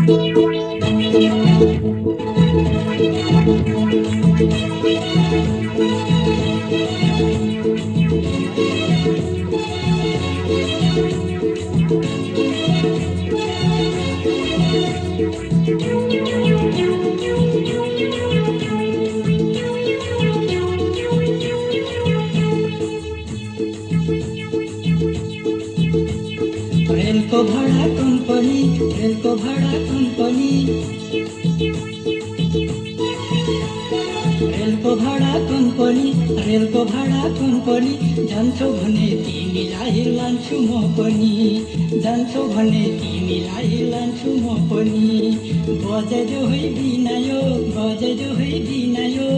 रेलको भाडा कम्पनी, रेलको भाडा कम्पनी, रेलको भाडा कम्पनी, रेलको भाडा कम्पनी, जान्छौ भने तिमीलाई लान्छु म पनि, जान्छौ भने तिमीलाई लान्छु म पनि। बजाइदेऊ है बिनायो, बजाइदेऊ है बिनायो,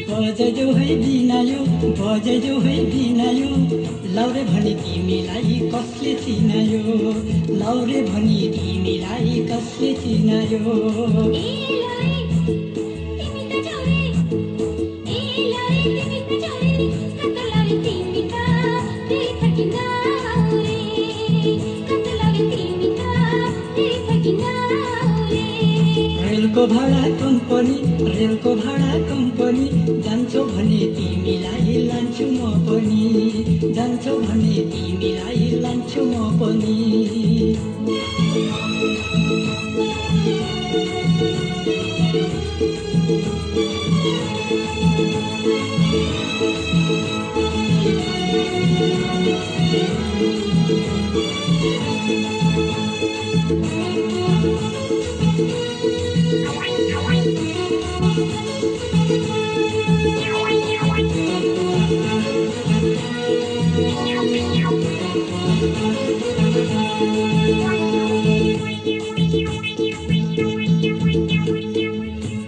बजाइदेऊ है बिनायो, बजाइदेऊ है बिनायो। लाउरे भनी तिमीलाई कसले चिनायो, लाउरे भनी तिमीलाई कसले चिनायो। रेलको भाडा कम्पनी, रेलको भाडा कम्पनी, जान्छौ भने तिमीलाई लान्छु म पनि, जान्छौ भने तिमीलाई लान्छु म पनि।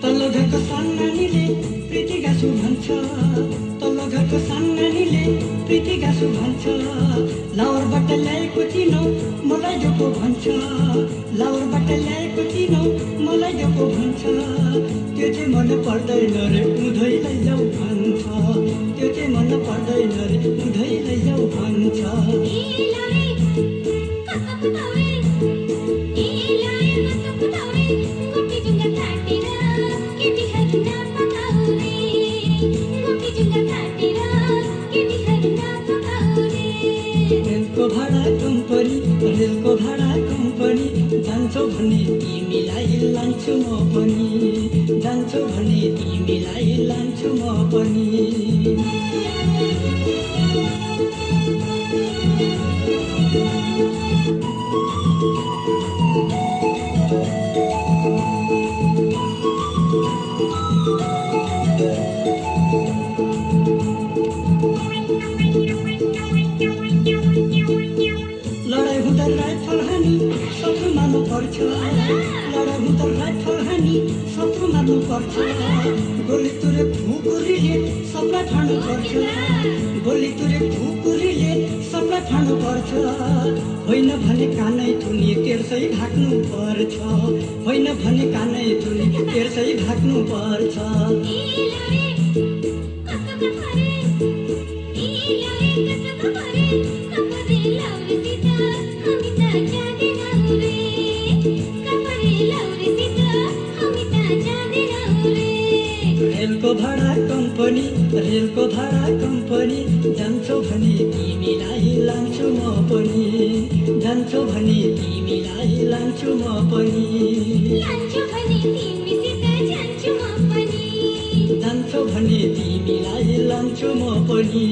तल्लो घरको सान्नानीले प्रीति गाँसु भन्छ, तल्लो घरको सान्नानीले प्रीति गाँसु भन्छ। लाउरबाट ल्याएको चिनो मलाई देऊ भन्छ, लाउरबाट ल्याएको चिनो मलाई देऊ भन्छ। त्यो चाहिँ मन पर्दैन रे उधै लैजाऊ भन्छ, त्यो चाहिँ मन पर्दैन रे उधै लैजाऊ भन्छ। रेलको भाडा कम्पनी, रेलको भाडा कम्पनी, जान्छौ भने तिमीलाई लान्छु म पनि, जान्छौ भने तिमीलाई लान्छु म पनि। लडाइँ हुँदा राइफल हानी शत्रु मार्नु पर्छ, लडाइँ हुँदा राइफल हानी शत्रु मार्नु पर्छ। गोली तुरे खुकुरीले सबलाई ठाड्नु पर्छ, गोली तुरे खुकुरीले सबलाई ठाड्नु पर्छ। होइन भने कानै थुनी तेर्सै भाग्नु पर्छ, होइन भने कानै थुनी तेर्सै भाग्नु पर्छ। रेलको भाडा कम्पनी, रेलको भाडा कम्पनी, जान्छौ भने तिमीलाई लान्छु म पनि, जान्छौ भने तिमीलाई लान्छु म पनि, लान्छु भने तिमीसित जान्छु म पनि, जान्छौ भने तिमीलाई लान्छु म पनि।